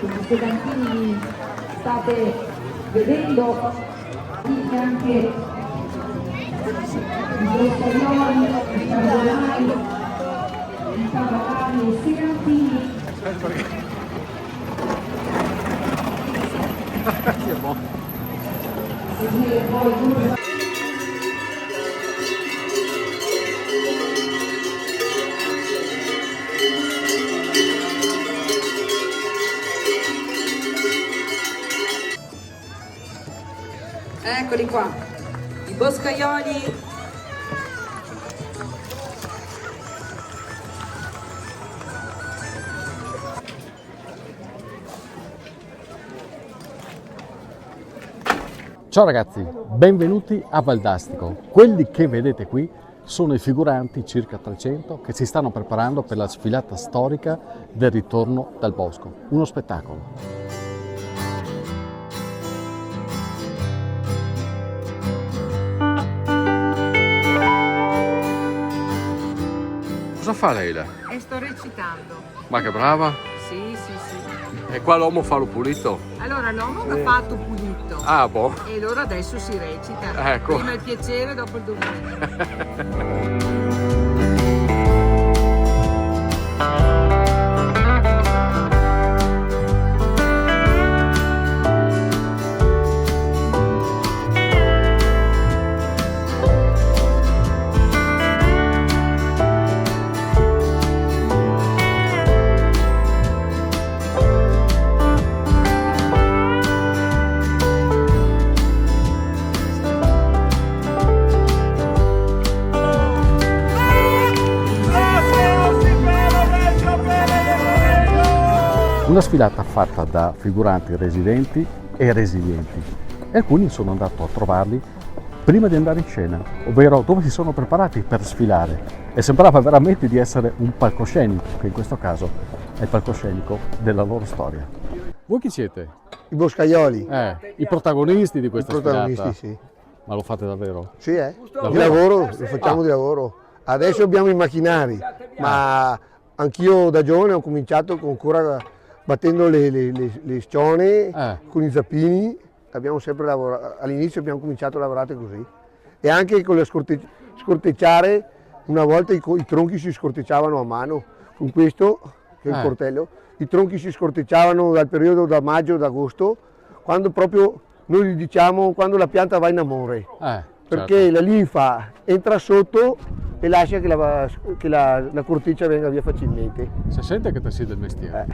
Come sedantini state vedendo anche i Boscaioli, i Carbonari, i Cavallari, i Sedantini. Eccoli qua, i boscaioli. Ciao ragazzi, benvenuti a Valdastico. Quelli che vedete qui sono i figuranti, circa 300, che si stanno preparando per la sfilata storica del ritorno dal bosco. Uno spettacolo. Cosa fa lei là? Sto recitando. Ma che brava! Sì, sì, sì. E qua l'uomo fa lo pulito? Allora l'uomo l'ha fatto pulito. Ah, boh. E allora adesso si recita. Ecco. Prima il piacere, dopo il dovere. Una sfilata fatta da figuranti residenti e resilienti, e alcuni sono andato a trovarli prima di andare in scena, ovvero dove si sono preparati per sfilare, e sembrava veramente di essere un palcoscenico, che in questo caso è il palcoscenico della loro storia. Voi chi siete? I boscaioli. I protagonisti di questa I protagonisti, sfilata. sì. Ma lo fate davvero? Sì, Davvero? di lavoro, lo facciamo di lavoro. Adesso abbiamo i macchinari, ma anch'io da giovane ho cominciato ancora battendo le scione con i zappini. Abbiamo sempre lavorato, all'inizio abbiamo cominciato a lavorare così. E anche con la scortecciare, una volta i tronchi si scortecciavano a mano, con questo, che è il portello. I tronchi si scortecciavano dal periodo da maggio ad agosto, quando proprio noi gli diciamo quando la pianta va in amore, perché certo. la linfa entra sotto e lascia che la corteccia venga via facilmente. Si sente che te sei del mestiere.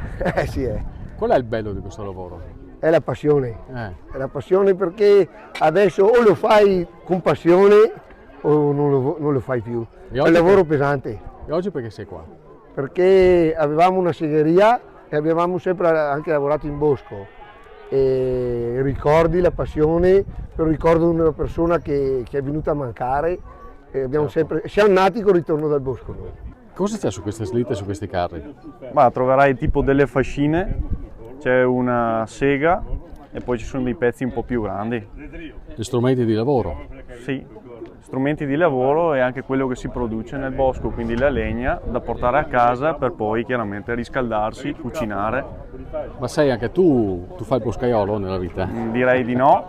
Sì, è. Qual è il bello di questo lavoro? È la passione. Eh. È la passione, perché adesso o lo fai con passione o non lo fai più. È un lavoro pesante. E oggi perché sei qua? Perché avevamo una segheria e avevamo sempre anche lavorato in bosco. E ricordi la passione, però ricordo una persona che è venuta a mancare. E siamo nati con il ritorno dal bosco noi. Cosa c'è su queste slitte, su questi carri? Ma troverai tipo delle fascine, c'è una sega e poi ci sono dei pezzi un po' più grandi. Gli strumenti di lavoro? Sì, strumenti di lavoro e anche quello che si produce nel bosco, quindi la legna da portare a casa per poi chiaramente riscaldarsi, cucinare. Ma sai, anche tu fai il boscaiolo nella vita? Direi di no,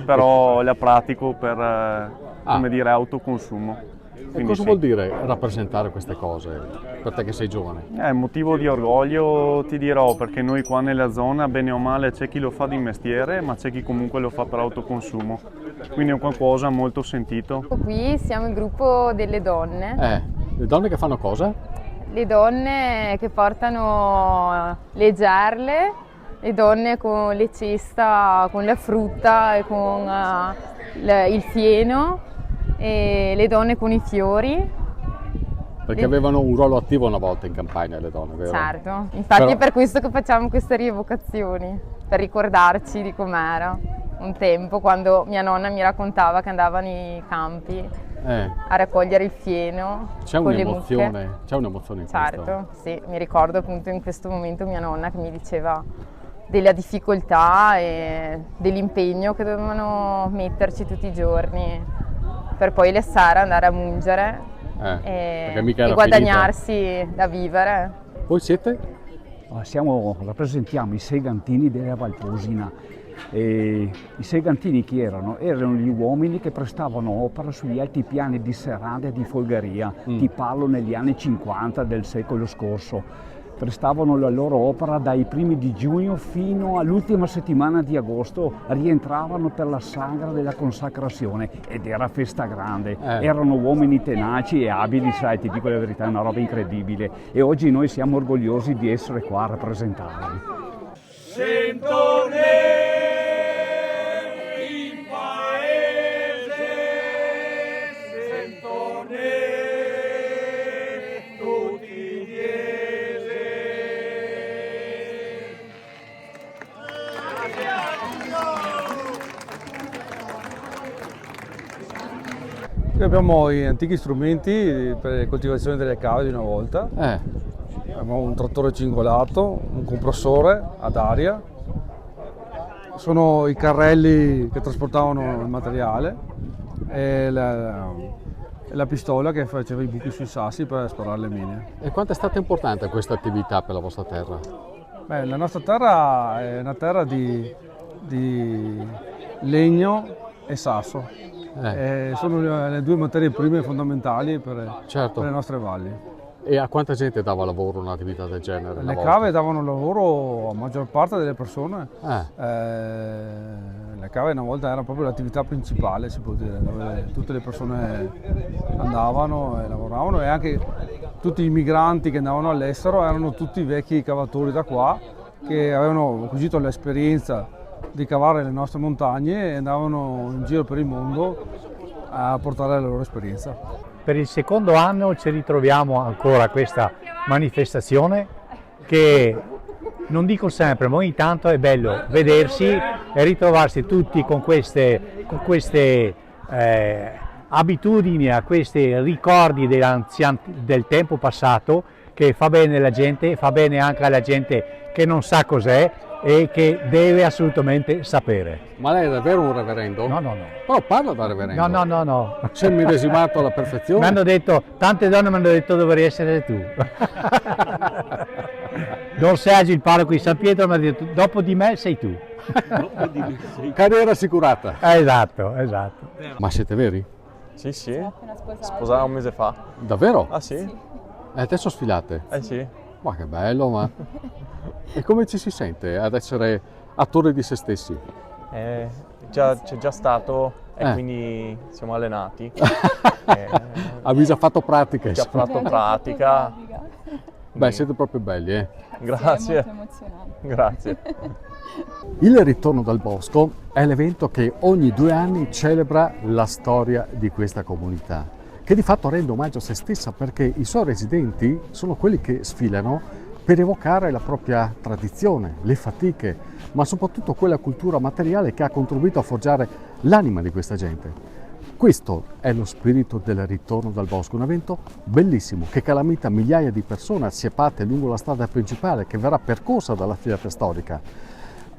però la pratico per, come dire, autoconsumo. E Quindi cosa sì. vuol dire rappresentare queste cose per te che sei giovane? È motivo di orgoglio, ti dirò, perché noi qua nella zona, bene o male, c'è chi lo fa di mestiere, ma c'è chi comunque lo fa per autoconsumo. Quindi è un qualcosa molto sentito. Qui siamo il gruppo delle donne. Le donne che fanno cosa? Le donne che portano le gerle, le donne con le cesta, con la frutta e con il fieno, e le donne con i fiori. Perché avevano un ruolo attivo una volta in campagna le donne, vero? Certo, infatti è per questo che facciamo queste rievocazioni, per ricordarci di com'era un tempo, quando mia nonna mi raccontava che andava nei campi a raccogliere il fieno con le mucche. C'è un'emozione in Certo, questo. sì, mi ricordo appunto in questo momento mia nonna che mi diceva della difficoltà e dell'impegno che dovevano metterci tutti i giorni per poi le sere andare a mungere Perché mica e era guadagnarsi da vivere. Voi siete? Rappresentiamo i Segantini della Valposina. E i Segantini chi erano? Erano gli uomini che prestavano opera sugli altipiani di Serrada e di Folgaria, ti parlo negli anni 50 del secolo scorso. Prestavano la loro opera dai primi di giugno fino all'ultima settimana di agosto, rientravano per la sagra della consacrazione ed era festa grande. Erano uomini tenaci e abili, sai, ti dico la verità, è una roba incredibile e oggi noi siamo orgogliosi di essere qua a rappresentarli. Qui abbiamo gli antichi strumenti per la coltivazione delle cave di una volta. Abbiamo un trattore cingolato, un compressore ad aria. Sono i carrelli che trasportavano il materiale e la pistola che faceva i buchi sui sassi per sparare le mine. E quanto è stata importante questa attività per la vostra terra? Beh, la nostra terra è una terra di legno e sasso. Sono le due materie prime fondamentali per le nostre valli. E a quanta gente dava lavoro un'attività del genere? Le cave davano lavoro a maggior parte delle persone. Le cave una volta era proprio l'attività principale, si può dire, dove tutte le persone andavano e lavoravano, e anche tutti i migranti che andavano all'estero erano tutti vecchi cavatori da qua che avevano acquisito l'esperienza di cavare le nostre montagne e andavano in giro per il mondo a portare la loro esperienza. Per il secondo anno ci ritroviamo ancora a questa manifestazione che non dico sempre, ma ogni tanto è bello vedersi e ritrovarsi tutti con queste abitudini, a questi ricordi del tempo passato, che fa bene alla gente, fa bene anche alla gente che non sa cos'è e che deve assolutamente sapere. Ma lei è davvero un reverendo? No. Però parla da reverendo. No. Sei immedesimato alla perfezione? Mi hanno detto, tante donne mi hanno detto dovrei essere tu. Don Sergio, il parroco di San Pietro, mi ha detto dopo di me sei tu. Carriera assicurata. Esatto. Ma siete veri? Sì, sposavo un mese fa. Davvero? Ah sì? E adesso sfilate? Sì. Ma che bello, ma... E come ci si sente ad essere attori di se stessi? C'è già stato e quindi siamo allenati. Avete già fatto pratica? Già fatto pratica. Beh, siete proprio belli, eh? Grazie. Siamo molto emozionati. Grazie. Il Ritorno dal Bosco è l'evento che ogni 2 anni celebra la storia di questa comunità, che di fatto rende omaggio a se stessa, perché i suoi residenti sono quelli che sfilano per evocare la propria tradizione, le fatiche, ma soprattutto quella cultura materiale che ha contribuito a forgiare l'anima di questa gente. Questo è lo spirito del Ritorno dal Bosco, un evento bellissimo che calamita migliaia di persone assiepate lungo la strada principale che verrà percorsa dalla fila preistorica.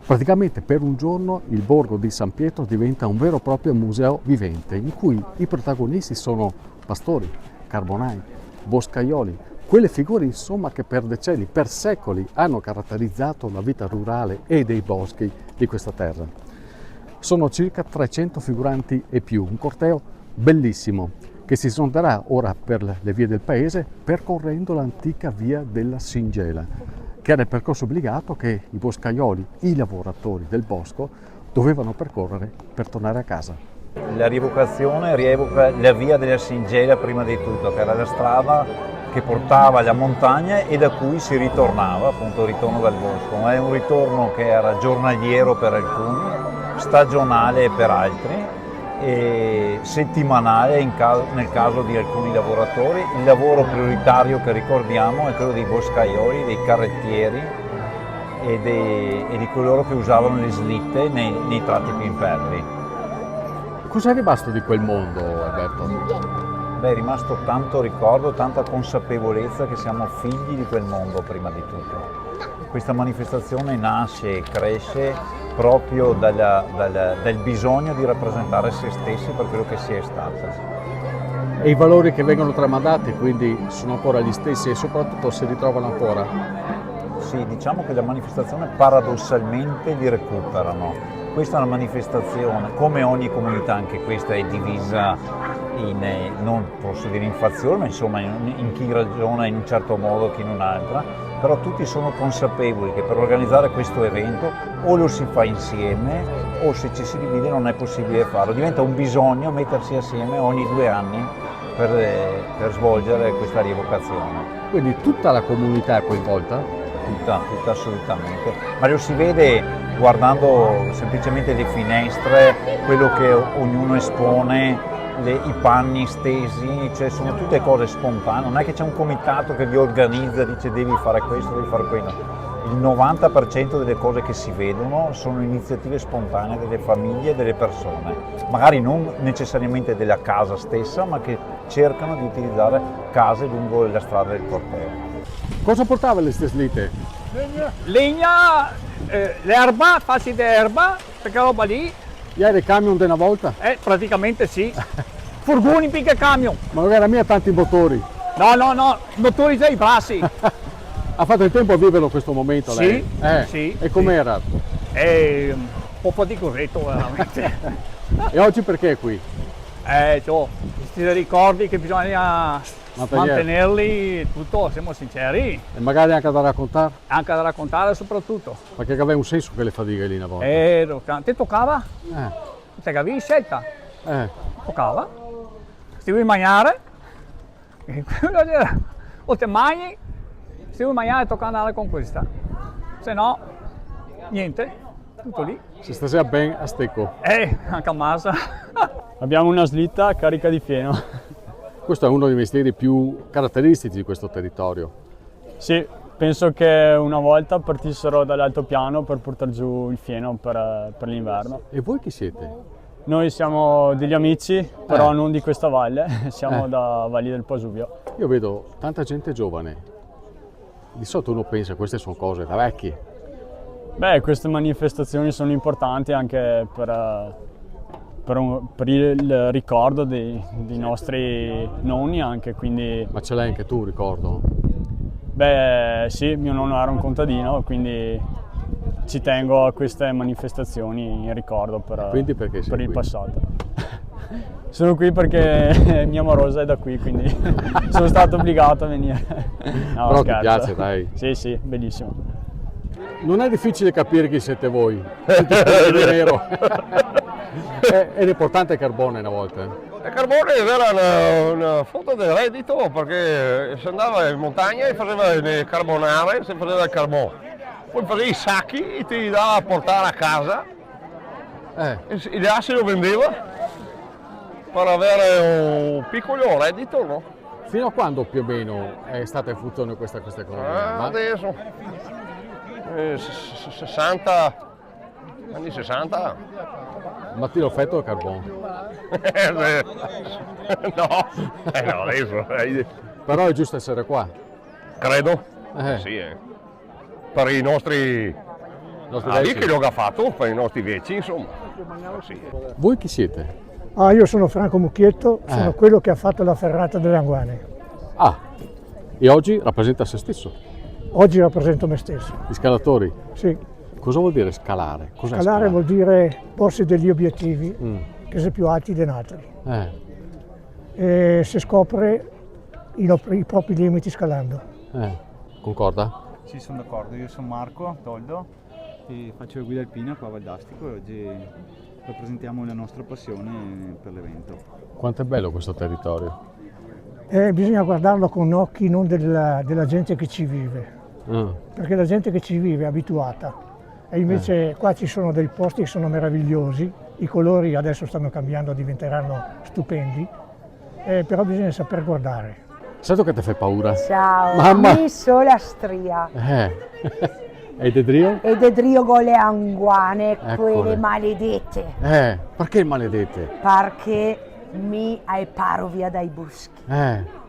Praticamente per un giorno il borgo di San Pietro diventa un vero e proprio museo vivente, in cui i protagonisti sono pastori, carbonai, boscaioli, quelle figure insomma che per decenni, per secoli hanno caratterizzato la vita rurale e dei boschi di questa terra. Sono circa 300 figuranti e più, un corteo bellissimo che si sonderà ora per le vie del paese percorrendo l'antica via della Singela, che era il percorso obbligato che i boscaioli, i lavoratori del bosco, dovevano percorrere per tornare a casa. La rievocazione rievoca la via della Singela prima di tutto, che era la strada che portava alla montagna e da cui si ritornava, appunto il ritorno dal bosco. Ma è un ritorno che era giornaliero per alcuni, stagionale per altri e settimanale nel caso di alcuni lavoratori. Il lavoro prioritario che ricordiamo è quello dei boscaioli, dei carrettieri e di coloro che usavano le slitte nei tratti più impervi. Cos'è rimasto di quel mondo, Alberto? Beh, è rimasto tanto ricordo, tanta consapevolezza che siamo figli di quel mondo prima di tutto. Questa manifestazione nasce e cresce proprio dal bisogno di rappresentare se stessi per quello che si è stato. E i valori che vengono tramandati quindi sono ancora gli stessi e soprattutto si ritrovano ancora? sì, diciamo che la manifestazione paradossalmente li recuperano. Questa è una manifestazione, come ogni comunità, anche questa è divisa in, non posso dire in fazioni, ma insomma in chi ragiona in un certo modo, chi in un'altra, però tutti sono consapevoli che per organizzare questo evento o lo si fa insieme o se ci si divide non è possibile farlo. Diventa un bisogno mettersi assieme ogni 2 anni per svolgere questa rievocazione. Quindi tutta la comunità è coinvolta? Tutta assolutamente, ma lo si vede guardando semplicemente le finestre, quello che ognuno espone, i panni stesi, cioè sono tutte cose spontanee, non è che c'è un comitato che li organizza, dice devi fare questo, devi fare quello. Il 90% delle cose che si vedono sono iniziative spontanee delle famiglie e delle persone, magari non necessariamente della casa stessa, ma che cercano di utilizzare case lungo la strada del corteo. Cosa portava le steslite? Legna, l'erba, fasci d'erba, quella roba lì. Ieri il camion di una volta? Praticamente sì. Furgoni più camion. Ma non era mia tanti motori? No, motori dei brassi. Ha fatto il tempo a viverlo questo momento lei? Sì. E com'era? Un po' di corretto veramente. E oggi perché è qui? Questi ricordi che bisogna mantenerli, tutto, siamo sinceri. E magari anche da raccontare? Anche da raccontare soprattutto. Perché aveva un senso che le fatiche lì una volta. Ti toccava? Te avevi scelta? Toccava. Stivi a mangiare. O te mangi, stivi a mangiare e tocca andare con questa. Se no, niente, tutto lì. Se stasera ben a stecco. Anche a massa. Abbiamo una slitta carica di fieno. Questo è uno dei mestieri più caratteristici di questo territorio. Sì, penso che una volta partissero dall'altopiano per portare giù il fieno per l'inverno. E voi chi siete? Noi siamo degli amici, però non di questa valle, siamo da Valli del Pasubio. Io vedo tanta gente giovane. Di solito uno pensa queste sono cose da vecchi. Beh, queste manifestazioni sono importanti anche per il ricordo dei nostri nonni anche, quindi... Ma ce l'hai anche tu, ricordo? Beh sì, mio nonno era un contadino, quindi ci tengo a queste manifestazioni in ricordo per il passato. Sono qui perché mia morosa è da qui, quindi sono stato obbligato a venire. No, però scherzo. Ti piace, dai? Sì, bellissimo. Non è difficile capire chi siete voi, siete di nero. Ed è importante il carbone una volta. Il carbone era una fonte di reddito perché si andava in montagna e faceva le carbonare, si faceva il carbone. Poi facevi i sacchi e ti dava a portare a casa. E gli assi lo vendeva per avere un piccolo reddito, no? Fino a quando più o meno è stata in funzione questa economia? Adesso, 60, anni 60. Ma ti l'ho fatto il carbone? No, adesso. Però è giusto essere qua? Credo, sì. Per i nostri vecchi che lo ha fatto, per i nostri vecchi, insomma. Sì. Voi chi siete? Io sono Franco Mucchietto, sono quello che ha fatto la ferrata delle Anguane. E oggi rappresenta se stesso? Oggi rappresento me stesso. Gli scalatori? Sì. Cosa vuol dire scalare? Cos'è scalare vuol dire porsi degli obiettivi che sono più alti degli altri. E si scopre i propri limiti scalando. Concorda? Sì, sono d'accordo. Io sono Marco Toldo e faccio la guida alpina qua a Valdastico e oggi rappresentiamo la nostra passione per l'evento. Quanto è bello questo territorio? Bisogna guardarlo con occhi non della gente che ci vive, perché la gente che ci vive è abituata. E invece qua ci sono dei posti che sono meravigliosi, i colori adesso stanno cambiando, diventeranno stupendi, però bisogna saper guardare. Sai che ti fai paura? Ciao, Mamma. mi sono la stria. E Dedrio? E Dedrio con le anguane, Eccole. quelle maledette. Perché maledette? Perché mi hai paro via dai boschi.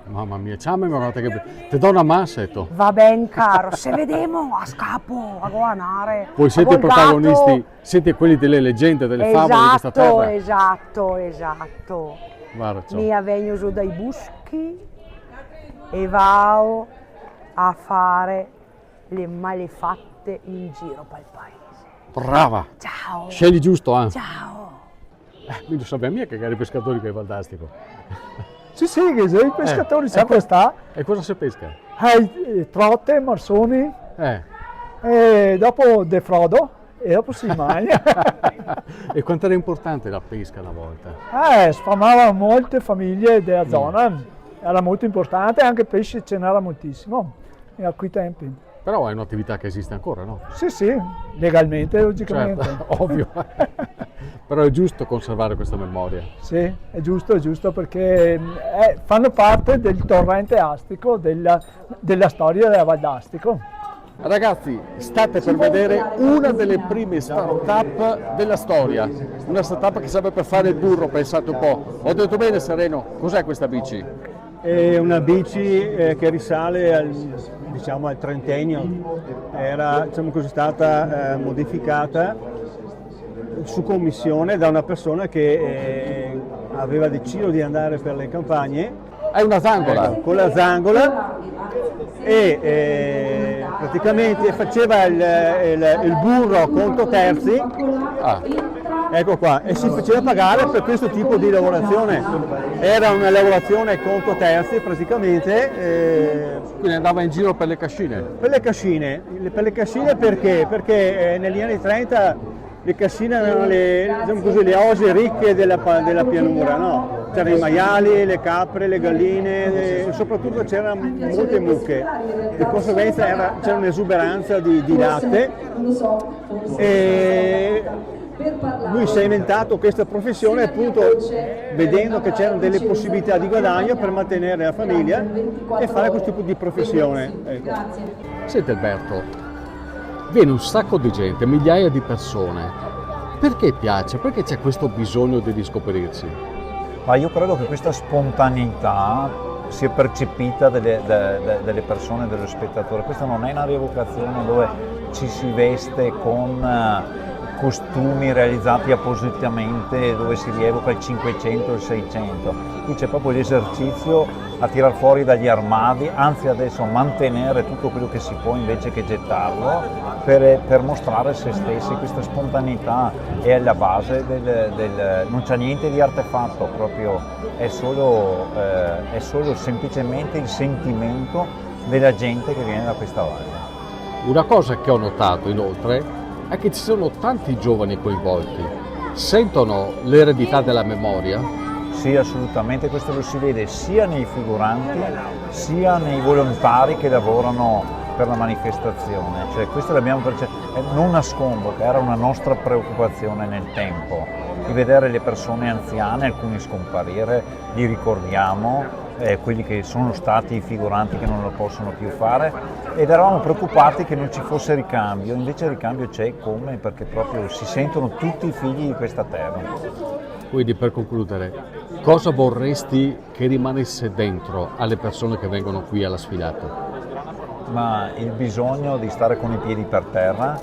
Mamma mia, ciao, che ti do una massetto. Va ben caro, se vediamo a scapo, a guanare. Voi siete i protagonisti, siete quelli delle leggende, delle favole di questa terra. Esatto. Guarda, ciao. Mi vengo giù dai boschi e vado a fare le malefatte in giro per il paese. Brava! Ciao! Scegli giusto, eh? Ciao! Quindi sappiamo mica che i pescatori che è fantastico. Sì, che i pescatori sempre sta. E cosa si pesca? Trote, marsoni, e dopo defrodo e dopo si mangia. E quanto era importante la pesca una volta? Sfamava molte famiglie della zona, era molto importante, anche pesce ce n'era moltissimo a quei tempi. Però è un'attività che esiste ancora, no? Sì, legalmente, logicamente. Certo, ovvio. Però è giusto conservare questa memoria. Sì, è giusto perché fanno parte del torrente astico, della storia della Val d'Astico. Ragazzi, state per vedere una delle prime start-up della storia. Una start-up che serve per fare il burro, pensate un po'. Ho detto bene, Sereno? Cos'è questa bici? È una bici che risale al trentennio, era stata modificata su commissione da una persona che aveva deciso di andare per le campagne. È una zangola? Con la zangola e praticamente faceva il burro a conto terzi. Ecco qua, e si faceva pagare per questo tipo di lavorazione. Era una lavorazione a conto terzi praticamente. Quindi andava in giro per le cascine? Per le cascine perché? Perché negli anni 30 le cascine erano le oasi ricche della pianura, no? C'erano i maiali, le capre, le galline, e soprattutto c'erano molte mucche. Di conseguenza c'era un'esuberanza di latte. E lui si è inventato questa professione appunto vedendo che c'erano delle possibilità di guadagno per mantenere la famiglia e fare questo tipo di professione. Ecco. Senti Alberto, viene un sacco di gente, migliaia di persone. Perché piace? Perché c'è questo bisogno di riscoprirsi? Ma io credo che questa spontaneità sia percepita delle persone, dello spettatore. Questa non è una rievocazione dove ci si veste con costumi realizzati appositamente, dove si rievoca il 500 e il 600. Qui c'è proprio l'esercizio a tirar fuori dagli armadi, anzi adesso mantenere tutto quello che si può invece che gettarlo per mostrare se stessi. Questa spontaneità è alla base non c'è niente di artefatto, proprio è solo semplicemente il sentimento della gente che viene da questa valle. Una cosa che ho notato inoltre è che ci sono tanti giovani coinvolti. Sentono l'eredità della memoria? Sì, assolutamente, questo lo si vede sia nei figuranti sia nei volontari che lavorano per la manifestazione. Cioè, questo l'abbiamo non nascondo che era una nostra preoccupazione nel tempo, di vedere le persone anziane, alcuni scomparire, li ricordiamo, quelli che sono stati i figuranti che non lo possono più fare, ed eravamo preoccupati che non ci fosse ricambio. Invece il ricambio c'è, come? Perché proprio si sentono tutti i figli di questa terra. Quindi, per concludere, cosa vorresti che rimanesse dentro alle persone che vengono qui alla sfilata? Ma il bisogno di stare con i piedi per terra,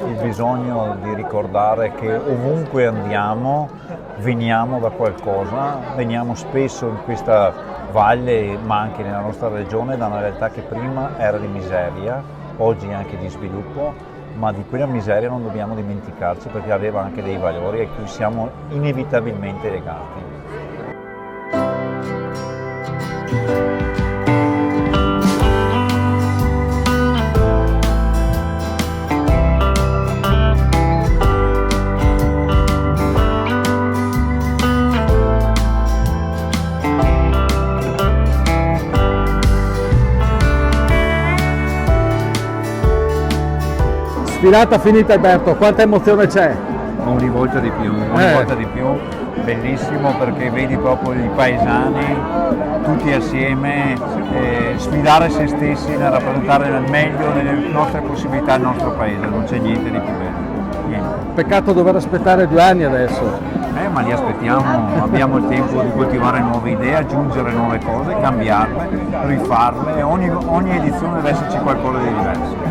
il bisogno di ricordare che ovunque andiamo veniamo da qualcosa, veniamo spesso in questa valle, ma anche nella nostra regione, da una realtà che prima era di miseria, oggi anche di sviluppo, ma di quella miseria non dobbiamo dimenticarci perché aveva anche dei valori a cui siamo inevitabilmente legati. Sfilata finita Alberto, quanta emozione c'è? Ogni volta di più, bellissimo perché vedi proprio i paesani tutti assieme sfidare se stessi nel rappresentare nel meglio delle nostre possibilità il nostro paese, non c'è niente di più bello. Niente. Peccato dover aspettare 2 anni adesso. Ma li aspettiamo, abbiamo il tempo di coltivare nuove idee, aggiungere nuove cose, cambiarle, rifarle, ogni edizione deve esserci qualcosa di diverso.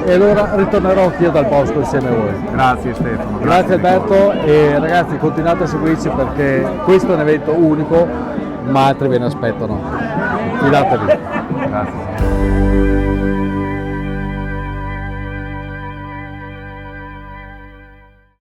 E allora ritornerò anch'io dal bosco insieme a voi. Grazie Stefano. Grazie Alberto e ragazzi continuate a seguirci perché questo è un evento unico, ma altri ve ne aspettano. Fidatevi. Grazie.